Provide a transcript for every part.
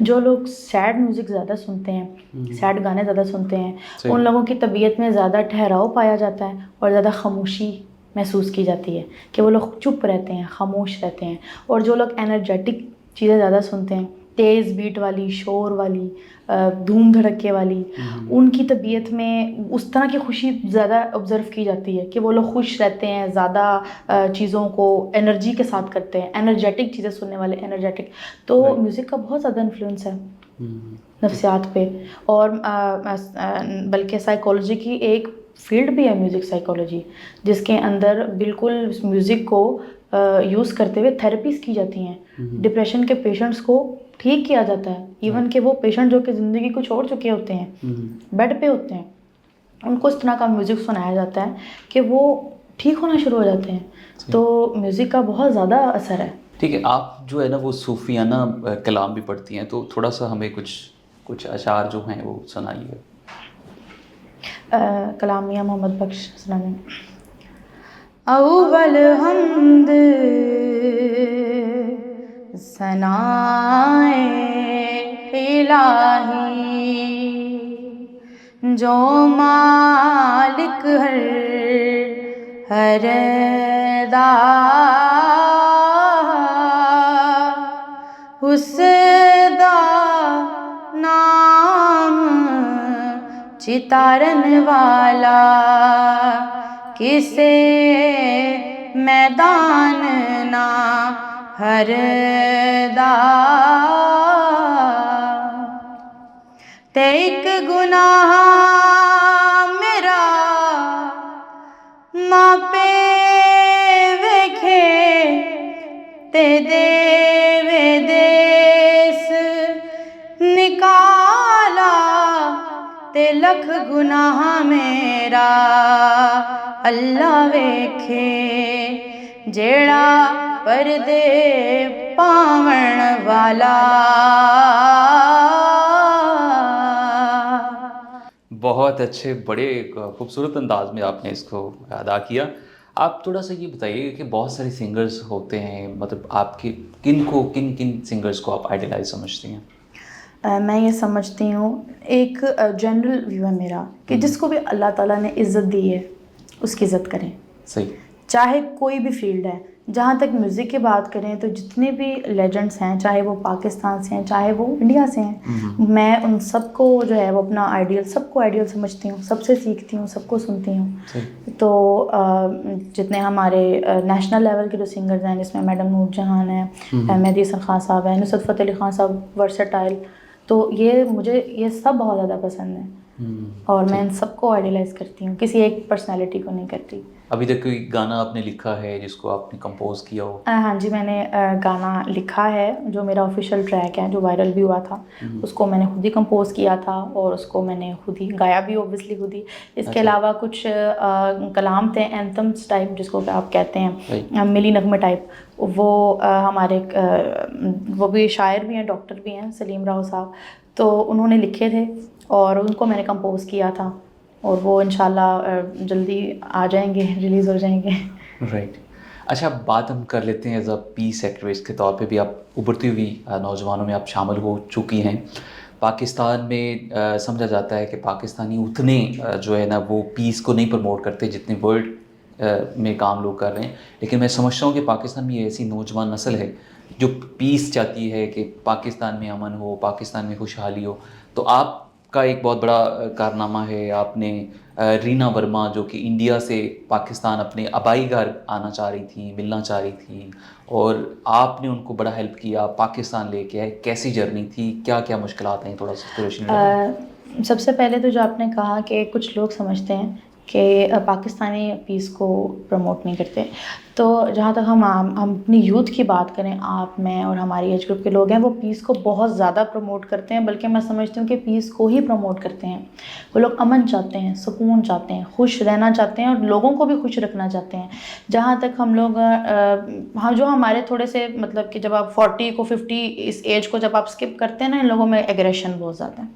جو لوگ sad music زیادہ سنتے ہیں، سیڈ گانے زیادہ سنتے ہیں، ان لوگوں کی طبیعت میں زیادہ ٹھہراؤ پایا جاتا ہے اور زیادہ خاموشی محسوس کی جاتی ہے کہ وہ لوگ چپ رہتے ہیں، خاموش رہتے ہیں. اور جو لوگ انرجیٹک چیزیں زیادہ سنتے ہیں، تیز بیٹ والی، شور والی، دھوم دھڑکے والی، ان کی طبیعت میں اس طرح کی خوشی زیادہ آبزرو کی جاتی ہے کہ وہ لوگ خوش رہتے ہیں، زیادہ چیزوں کو انرجی کے ساتھ کرتے ہیں، انرجیٹک چیزیں سننے والے انرجیٹک. تو میوزک کا بہت زیادہ انفلوئنس ہے نفسیات پہ. اور بلکہ سائیکالوجی کی ایک فیلڈ بھی ہے میوزک سائیکالوجی، جس کے اندر بالکل میوزک کو یوز کرتے ہوئے تھیراپیز کی جاتی ہیں. ڈپریشن کے پیشنٹس کو ٹھیک کیا جاتا ہے، ایون کہ وہ پیشنٹ جو کہ زندگی کو چھوڑ چکے ہوتے ہیں، بیڈ پہ ہوتے ہیں، ان کو اس طرح کا میوزک سنایا جاتا ہے کہ وہ ٹھیک ہونا شروع ہو جاتے ہیں. تو میوزک کا بہت زیادہ اثر ہے. ٹھیک ہے، آپ جو ہے نا وہ صوفیانہ کلام بھی پڑھتی ہیں، تو تھوڑا سا ہمیں کچھ اشعار جو ہیں وہ سنائیے. کلام میاں محمد بخش سنانے. اول حمد ثنائے الہی جو مالک ہر دا، اس دا نام چتارن والا، کسے میدان نہ ہر دا. تے ایک گناہ میرا ماں پہ ویکھے تے دے دیس نکالا، تے لکھ گناہ میرا اللہ ویکھے جیڑا پردے پاون والا. بہت اچھے، بڑے خوبصورت انداز میں آپ نے اس کو ادا کیا. آپ تھوڑا سا یہ بتائیے کہ بہت سارے سنگرز ہوتے ہیں، مطلب آپ کے کن سنگرز کو آپ آئیڈیلائز سمجھتی ہیں؟ میں یہ سمجھتی ہوں، ایک جنرل ویو ہے میرا کہ جس کو بھی اللہ تعالیٰ نے عزت دی ہے اس کی عزت کریں. صحیح. چاہے کوئی بھی فیلڈ ہے. جہاں تک میوزک کی بات کریں تو جتنے بھی لیجنڈس ہیں، چاہے وہ پاکستان سے ہیں، چاہے وہ انڈیا سے ہیں، میں ان سب کو جو ہے وہ اپنا آئیڈیل، سب کو آئیڈیل سمجھتی ہوں، سب سے سیکھتی ہوں، سب کو سنتی ہوں. تو جتنے ہمارے نیشنل لیول کے جو سنگرز ہیں، جس میں میڈم نور جہان ہے، مہدی حسن خان صاحب ہیں، نصرت فتح علی خان صاحب، ورسٹائل، تو مجھے یہ سب بہت زیادہ پسند ہیں اور میں ان سب کو آئیڈیلائز کرتی ہوں، کسی ایک پرسنالٹی کو نہیں کرتی. ابھی تک کوئی گانا آپ نے لکھا ہے جس کو آپ نے کمپوز کیا ہو؟ ہاں جی، میں نے گانا لکھا ہے جو میرا آفیشیل ٹریک ہے، جو وائرل بھی ہوا تھا. اس کو میں نے خود ہی کمپوز کیا تھا اور اس کو میں نے خود ہی گایا بھی، اوبویسلی خود ہی. اس کے علاوہ کچھ کلام تھے، اینتھمس ٹائپ جس کو کہ آپ کہتے ہیں، ملی نغمے ٹائپ. وہ ہمارے وہ بھی شاعر بھی ہیں، ڈاکٹر بھی ہیں، سلیم راؤ صاحب، تو انہوں نے لکھے تھے اور ان کو میں نے کمپوز کیا تھا، اور وہ انشاءاللہ جلدی آ جائیں گے، ریلیز ہو جائیں گے. رائٹ. اچھا، بات ہم کر لیتے ہیں ایز اے پیس ایکٹیوسٹ کے طور پہ بھی آپ ابھرتی ہوئی نوجوانوں میں آپ شامل ہو چکی ہیں. پاکستان میں سمجھا جاتا ہے کہ پاکستانی اتنے جو ہے نا وہ پیس کو نہیں پروموٹ کرتے جتنے ورلڈ میں کام لوگ کر رہے ہیں. لیکن میں سمجھتا ہوں کہ پاکستان میں ایسی نوجوان نسل ہے جو پیس چاہتی ہے کہ پاکستان میں امن ہو، پاکستان میں خوشحالی ہو. تو آپ کا ایک بہت بڑا کارنامہ ہے، آپ نے رینا ورما جو کہ انڈیا سے پاکستان اپنے آبائی گھر آنا چاہ رہی تھیں، ملنا چاہ رہی تھیں، اور آپ نے ان کو بڑا ہیلپ کیا، پاکستان لے کے آئے. کیسی جرنی تھی، کیا کیا مشکلات ہیں، تھوڑا سا روشنی. سب سے پہلے تو جو آپ نے کہا کہ کچھ لوگ سمجھتے ہیں کہ پاکستانی پیس کو پروموٹ نہیں کرتے، تو جہاں تک ہم اپنی یوتھ کی بات کریں، آپ، میں اور ہماری ایج گروپ کے لوگ ہیں، وہ پیس کو بہت زیادہ پروموٹ کرتے ہیں. بلکہ میں سمجھتی ہوں کہ پیس کو ہی پروموٹ کرتے ہیں. وہ لوگ امن چاہتے ہیں، سکون چاہتے ہیں، خوش رہنا چاہتے ہیں اور لوگوں کو بھی خوش رکھنا چاہتے ہیں. جہاں تک ہم لوگ جو ہمارے تھوڑے سے مطلب کہ جب آپ 40 کو 50 اس ایج کو جب آپ اسکپ کرتے ہیں نا، ان لوگوں میں ایگریشن بہت زیادہ ہے.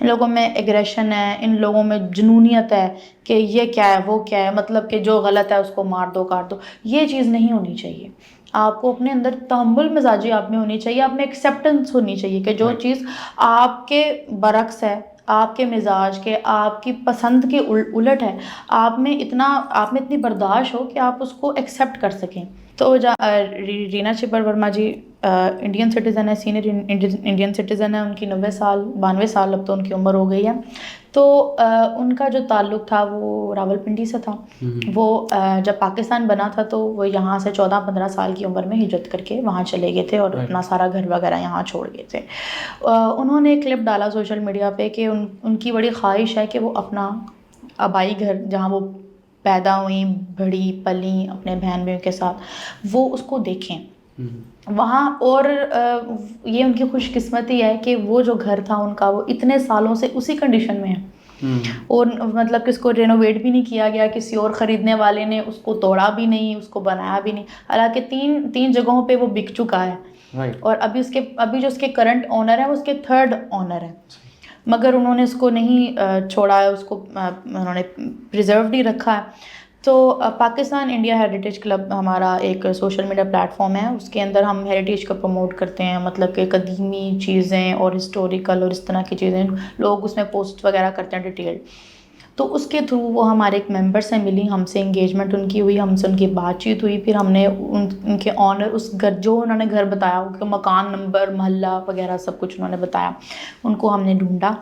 ان لوگوں میں ایگریشن ہے، ان لوگوں میں جنونیت ہے کہ یہ کیا ہے، وہ کیا ہے، مطلب کہ جو غلط ہے اس کو مار دو، کاٹ دو. یہ چیز نہیں ہونی چاہیے. آپ کو اپنے اندر تحمل مزاجی آپ میں ہونی چاہیے, آپ میں ایکسیپٹنس ہونی چاہیے کہ جو چیز آپ کے برعکس ہے, آپ کے مزاج کے, آپ کی پسند کے الٹ ہے, آپ میں اتنی برداشت ہو کہ آپ اس کو ایکسیپٹ کر سکیں. تو رینا چپر ورما جی انڈین سٹیزن ہے, سینئر انڈین سٹیزن ہے, ان کی 92 سال اب تو ان کی عمر ہو گئی ہے. تو ان کا جو تعلق تھا وہ راول پنڈی سے تھا. وہ جب پاکستان بنا تھا تو وہ یہاں سے 14-15 سال کی عمر میں ہجرت کر کے وہاں چلے گئے تھے اور اپنا سارا گھر وغیرہ یہاں چھوڑ گئے تھے. انہوں نے ایک کلپ ڈالا سوشل میڈیا پہ کہ ان کی بڑی خواہش ہے کہ وہ اپنا آبائی گھر جہاں وہ پیدا ہوئیں, بڑھی پلیں اپنے بہن بھائیوں کے ساتھ, وہ اس کو دیکھیں وہاں. اور یہ ان کی خوش قسمتی ہے کہ وہ جو گھر تھا ان کا وہ اتنے سالوں سے اسی کنڈیشن میں ہے, اور مطلب کہ اس کو رینوویٹ بھی نہیں کیا گیا, کسی اور خریدنے والے نے اس کو توڑا بھی نہیں, اس کو بنایا بھی نہیں. حالانکہ تین جگہوں پہ وہ بک چکا ہے, اور ابھی جو اس کے کرنٹ آنر ہے وہ اس کے 3rd آنر ہے, مگر انہوں نے اس کو نہیں چھوڑا ہے, اس کو انہوں نے پریزرو نہیں رکھا ہے. تو پاکستان انڈیا ہیریٹیج کلب ہمارا ایک سوشل میڈیا پلیٹفارم ہے, اس کے اندر ہم ہیریٹیج کو پروموٹ کرتے ہیں, مطلب کہ قدیمی چیزیں اور ہسٹوریکل اور اس طرح کی چیزیں لوگ اس میں پوسٹ وغیرہ کرتے ہیں ڈیٹیل. تو اس کے تھرو وہ ہمارے ایک ممبر سے ملی, ہم سے انگیجمنٹ ان کی ہوئی, ہم سے ان کی بات چیت ہوئی. پھر ہم نے ان کے آنر اس گھر جو انہوں نے گھر بتایا, ان کے مکان نمبر محلہ وغیرہ سب کچھ انہوں نے بتایا, ان کو ہم نے ڈھونڈا,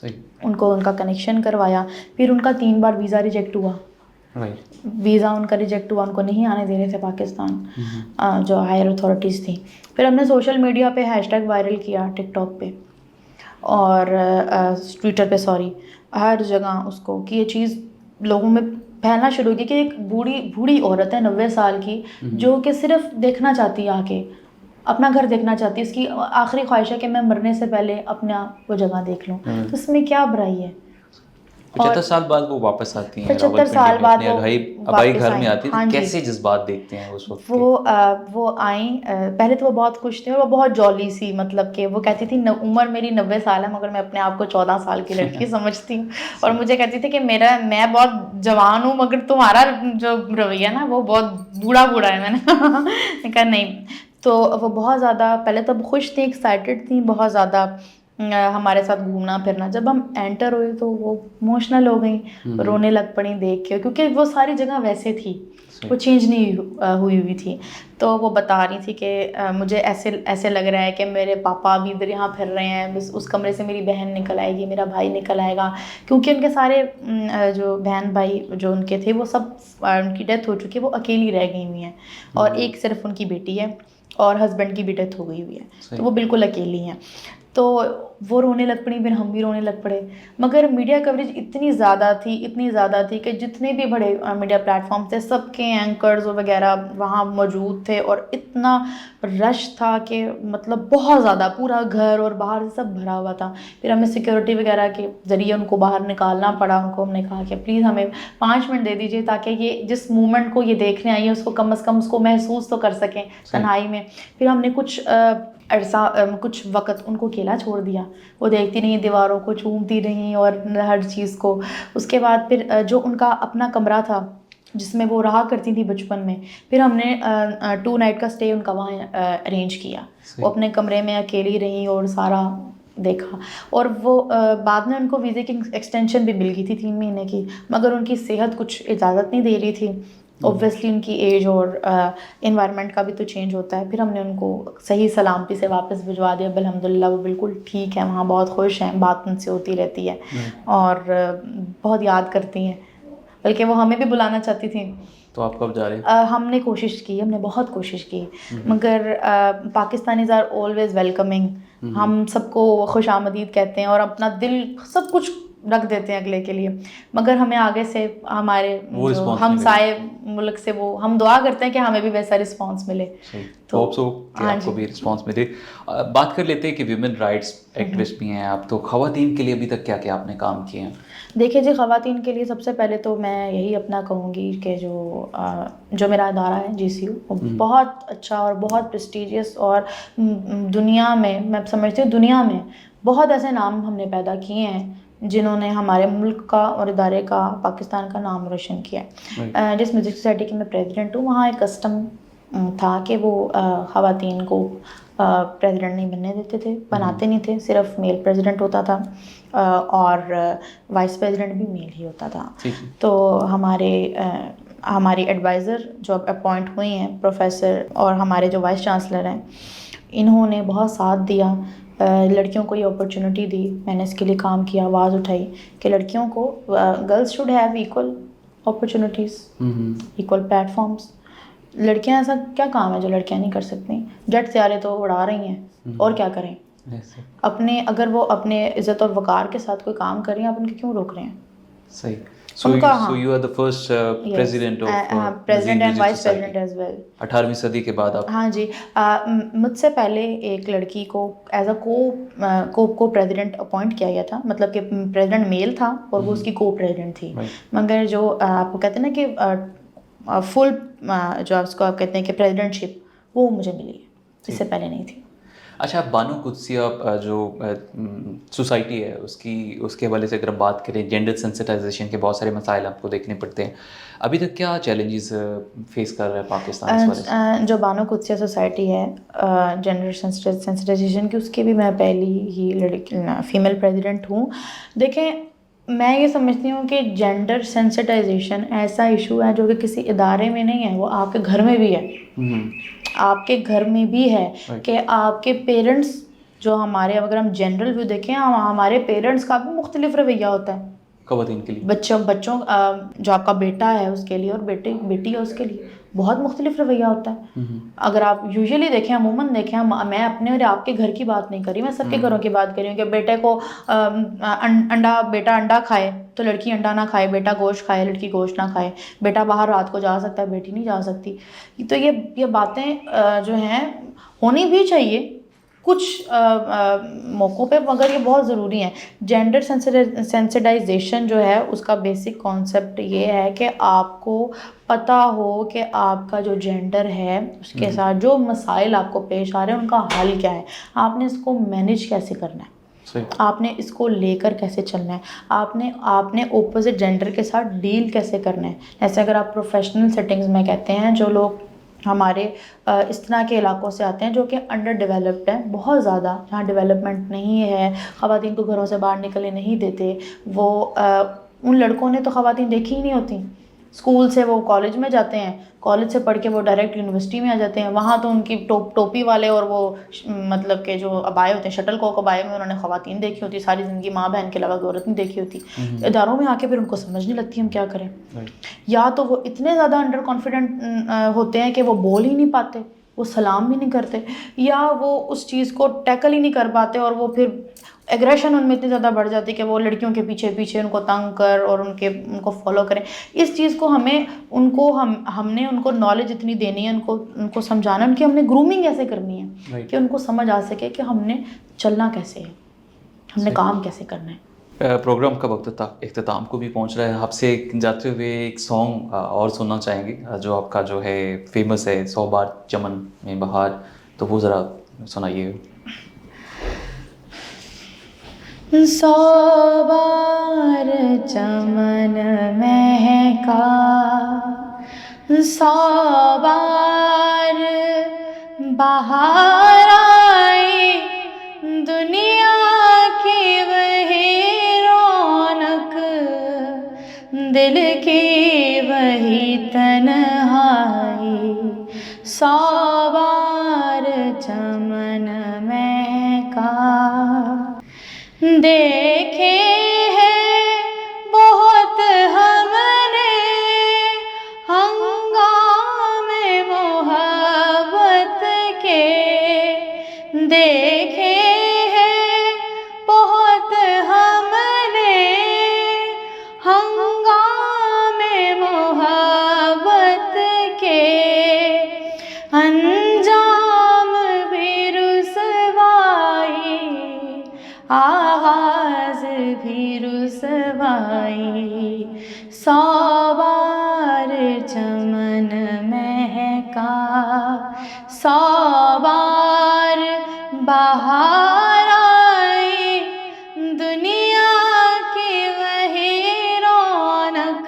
ان کو ان کا کنیکشن کروایا. پھر ان کا 3 بار ویزا ریجیکٹ ہوا, ویزا ان کا ریجیکٹ ہوا, ان کو نہیں آنے دے رہے تھے پاکستان جو ہائر اتھارٹیز تھیں. پھر ہم نے سوشل میڈیا پہ ہیش ٹیگ وائرل کیا, ٹک ٹاک پہ اور ٹویٹر پہ, ہر جگہ اس کو, کہ یہ چیز لوگوں میں پھیلنا شروع کی کہ ایک بوڑھی عورت ہے 90 سال کی, جو کہ صرف دیکھنا چاہتی ہے, آ کے اپنا گھر دیکھنا چاہتی ہے, اس کی آخری خواہش ہے کہ میں مرنے سے پہلے اپنا وہ جگہ دیکھ لوں. تو اس میں کیا برائی ہے؟ 75 سال بعد وہ واپس آتی ہیں 75 سال بعد وہ آبائی گھر میں آتی ہیں, کیسے جذبات دیکھتے ہیں اس وقت؟ وہ آئیں, پہلے تو وہ بہت خوش تھیں اور وہ بہت جولی سی, مطلب کہ وہ کہتی تھی عمر میری 90 سال ہے مگر میں اپنے آپ کو 14 سال کی لڑکی سمجھتی ہوں, اور مجھے کہتی تھی کہ میں بہت جوان ہوں مگر تمہارا جو رویہ نا وہ بہت بوڑھا ہے. میں نے کہا نہیں. تو وہ بہت زیادہ پہلے تو خوش تھیں, ایکسائٹیڈ تھیں بہت زیادہ ہمارے ساتھ گھومنا پھرنا. جب ہم انٹر ہوئے تو وہ ایموشنل ہو گئیں, رونے لگ پڑیں دیکھ کے, کیونکہ وہ ساری جگہ ویسے تھی, وہ چینج نہیں ہوئی تھی. تو وہ بتا رہی تھی کہ مجھے ایسے لگ رہا ہے کہ میرے پاپا ابھی ادھر یہاں پھر رہے ہیں, بس اس کمرے سے میری بہن نکل آئے گی, میرا بھائی نکل آئے گا, کیونکہ ان کے سارے جو بہن بھائی جو ان کے تھے وہ سب ان کی ڈیتھ ہو چکی ہے, وہ اکیلی رہ گئی ہوئی ہیں, اور ایک صرف ان کی بیٹی ہے, اور ہسبینڈ کی بھی ڈیتھ ہو گئی ہوئی ہے, تو وہ بالکل اکیلی ہیں. تو وہ رونے لگ پڑی, پھر ہم بھی رونے لگ پڑے. مگر میڈیا کوریج اتنی زیادہ تھی کہ جتنے بھی بڑے میڈیا پلیٹفارم تھے سب کے اینکرز وغیرہ وہاں موجود تھے, اور اتنا رش تھا کہ مطلب بہت زیادہ, پورا گھر اور باہر سے سب بھرا ہوا تھا. پھر ہمیں سیکورٹی وغیرہ کے ذریعے ان کو باہر نکالنا پڑا. ان کو ہم نے کہا کہ پلیز ہمیں 5 منٹ دے دیجیے تاکہ یہ جس مومنٹ کو یہ دیکھنے آئی ہے اس کو کم از کم اس کو محسوس تو کر سکیں تنہائی میں. پھر ہم نے کچھ وقت ان کو اکیلا چھوڑ دیا, وہ دیکھتی رہیں, دیواروں کو چومتی رہیں اور ہر چیز کو. اس کے بعد پھر جو ان کا اپنا کمرہ تھا جس میں وہ رہا کرتی تھی بچپن میں, پھر ہم نے 2 نائٹ کا اسٹے ان کا وہاں ارینج کیا. وہ اپنے کمرے میں اکیلی رہیں اور سارا دیکھا. اور وہ بعد میں ان کو ویزے کی ایکسٹینشن بھی مل گئی تھی 3 مہینے کی, مگر ان کی صحت کچھ اجازت نہیں دے رہی تھی. اوبویسلی ان کی ایج اور انوائرمنٹ کا بھی تو چینج ہوتا ہے. پھر ہم نے ان کو صحیح سلامتی سے واپس بھجوا دیا. الحمدللہ وہ بالکل ٹھیک ہے, وہاں بہت خوش ہیں, بات ان سے ہوتی رہتی ہے اور بہت یاد کرتی ہیں, بلکہ وہ ہمیں بھی بلانا چاہتی تھیں. تو آپ کب جا رہے ہیں؟ ہم نے کوشش کی, ہم نے بہت کوشش کی, مگر پاکستانیز آر آلویز ویلکمنگ. ہم سب کو خوش آمدید کہتے ہیں اور اپنا دل سب کچھ رکھ دیتے ہیں اگلے کے لیے, مگر ہمیں آگے سے ہمارے ہمسائے ملک سے وہ ہم دعا کرتے ہیں کہ ہمیں بھی ویسا رسپانس ملے. تو آپ کو بھی رسپانس ملے. بات کر لیتے ہیں کہ ویمن رائٹس ایکٹیوسٹ بھی ہیں آپ, تو خواتین کے لیے ابھی تک کیا آپ نے کام کیے ہیں؟ دیکھیے جی, خواتین کے لیے سب سے پہلے تو میں یہی اپنا کہوں گی کہ جو میرا ادارہ ہے GCU وہ بہت اچھا اور بہت پریسٹیجیس, اور دنیا میں سمجھتی ہوں دنیا میں بہت ایسے نام ہم نے پیدا کیے ہیں جنہوں نے ہمارے ملک کا اور ادارے کا, پاکستان کا نام روشن کیا ہے. جس میوزک سوسائٹی کی میں پریزیڈنٹ ہوں, وہاں ایک کسٹم تھا کہ وہ خواتین کو پریزیڈنٹ نہیں بننے دیتے تھے, بناتے نہیں تھے, صرف میل پریزیڈنٹ ہوتا تھا اور وائس پریزیڈنٹ بھی میل ہی ہوتا تھا. تو ہماری ایڈوائزر جو اب اپوائنٹ ہوئی ہیں پروفیسر, اور ہمارے جو وائس چانسلر ہیں, انہوں نے بہت ساتھ دیا, لڑکیوں کو یہ اپرچونٹی دی. میں نے اس کے لیے کام کیا, آواز اٹھائی کہ لڑکیوں کو girls should have equal opportunities, equal platforms. لڑکیاں ایسا کیا کام ہے جو لڑکیاں نہیں کر سکتی؟ جٹ سیارے تو اڑا رہی ہیں, اور کیا کریں؟ اگر وہ اپنے عزت اور وقار کے ساتھ کوئی کام کر رہی ہیں, آپ ان کے کیوں روک رہے ہیں؟ صحیح. So you are the first president of president and vice Society. president as well. 18ویں صدی کے بعد آپ. ہاں جی, مجھ سے پہلے ایک لڑکی کو ایز اے کو پریزیڈنٹ اپوائنٹ کیا گیا تھا, مطلب کہ پریزیڈنٹ میل تھا اور وہ اس کی کو پریزیڈنٹ تھی. مگر جو آپ کو کہتے ہیں نا کہ فل جو اس کو آپ کہتے ہیں کہ پریزیڈنٹ شپ, وہ مجھے ملی ہے, اس سے پہلے نہیں تھی. اچھا, بانو قدسیہ جو سوسائٹی ہے اس کے حوالے سے اگر ہم بات کریں, جینڈر سینسٹائزیشن کے بہت سارے مسائل آپ کو دیکھنے پڑتے ہیں. ابھی تک کیا چیلنجز فیس کر رہا ہے پاکستان اس والے سے؟ جو بانو قدسیہ سوسائٹی ہے جینڈر سینسٹائزیشن کی, اس کی بھی میں پہلی ہی فیمیل پریزیڈنٹ ہوں. دیکھیں, میں یہ سمجھتی ہوں کہ جینڈر سینسٹائزیشن ایسا ایشو ہے جو کہ کسی ادارے میں نہیں ہے, وہ آپ کے گھر میں بھی ہے. آپ کے گھر میں بھی ہے کہ آپ کے پیرنٹس جو ہمارے, اگر ہم جنرل ویو دیکھیں, ہمارے پیرنٹس کا بھی مختلف رویہ ہوتا ہے خواتین کے لیے. بچوں جو آپ کا بیٹا ہے اس کے لیے اور بیٹی ہے اس کے لیے بہت مختلف رویہ ہوتا ہے. اگر آپ یوزلی دیکھیں, عموماً دیکھیں, میں اپنے اور آپ کے گھر کی بات نہیں کر رہی, میں سب کے گھروں کی بات کر رہی ہوں کہ بیٹے کو بیٹا انڈا کھائے تو لڑکی انڈا نہ کھائے, بیٹا گوشت کھائے لڑکی گوشت نہ کھائے, بیٹا باہر رات کو جا سکتا ہے بیٹی نہیں جا سکتی. تو یہ باتیں جو ہیں ہونی بھی چاہیے کچھ موقعوں پہ, مگر یہ بہت ضروری ہیں. جینڈر سینسٹائزیشن جو ہے اس کا بیسک کانسیپٹ یہ ہے کہ آپ کو پتہ ہو کہ آپ کا جو جینڈر ہے اس کے ساتھ جو مسائل آپ کو پیش آ رہے ہیں ان کا حل کیا ہے, آپ نے اس کو مینیج کیسے کرنا ہے, آپ نے اس کو لے کر کیسے چلنا ہے, آپ نے اپوزٹ جینڈر کے ساتھ ڈیل کیسے کرنا ہے. جیسے اگر آپ پروفیشنل سیٹنگز میں کہتے ہیں, جو لوگ ہمارے اس طرح کے علاقوں سے آتے ہیں جو کہ انڈر ڈیولپڈ ہیں بہت زیادہ, جہاں ڈیولپمنٹ نہیں ہے, خواتین کو گھروں سے باہر نکلنے نہیں دیتے, وہ ان لڑکوں نے تو خواتین دیکھی ہی نہیں ہوتی. اسکول سے وہ کالج میں جاتے ہیں, کالج سے پڑھ کے وہ ڈائریکٹ یونیورسٹی میں آ جاتے ہیں, وہاں تو ان کی ٹوپی والے اور وہ مطلب کہ جو ابائے ہوتے ہیں, شٹل کوک ابائے میں انہوں نے خواتین دیکھی ہوتی ساری زندگی, ماں بہن کے علاوہ عورت نہیں دیکھی ہوتی. اداروں میں آ کے پھر ان کو سمجھ نہیں لگتی ہم کیا کریں. یا تو وہ اتنے زیادہ انڈر کانفیڈنٹ ہوتے ہیں کہ وہ بول ہی نہیں پاتے, وہ سلام بھی نہیں کرتے, یا وہ اس چیز کو ٹیکل ہی نہیں کر پاتے, اور وہ پھر ایگریشن ان میں اتنی زیادہ بڑھ جاتی ہے کہ وہ لڑکیوں کے پیچھے ان کو تنگ کر اور ان کو فالو کریں. اس چیز کو ہم نے ان کو نالج اتنی دینی ہے, ان کو سمجھانا, ان کی ہم نے گرومنگ ایسے کرنی ہے کہ ان کو سمجھ آ سکے کہ ہم نے چلنا کیسے ہے, ہم نے کام کیسے کرنا ہے. پروگرام کا وقت اختتام کو بھی پہنچ رہا ہے. آپ سے جاتے ہوئے ایک سانگ اور سننا چاہیں گے جو آپ کا جو ہے فیمس ہے, 100 بار چمن میں بہار, تو وہ ذرا سنائیے. 100 بار چمن مہکا, 100 بار بہار آئی, دنیا کی وہی رونق, دل کی وہی تنہائی. 100 بار چمن مہکا, دیکھے ہیں بہت ہم نے ہنگامے محبت کے, دیکھے ہیں بہت ہم نے ہنگامے محبت کے, انجام بھی رسوائی, آغاز بھی رسوائی. 100 بار چمن مہکا, 100 بار بہار آئی, دنیا کی وہی رونق,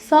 100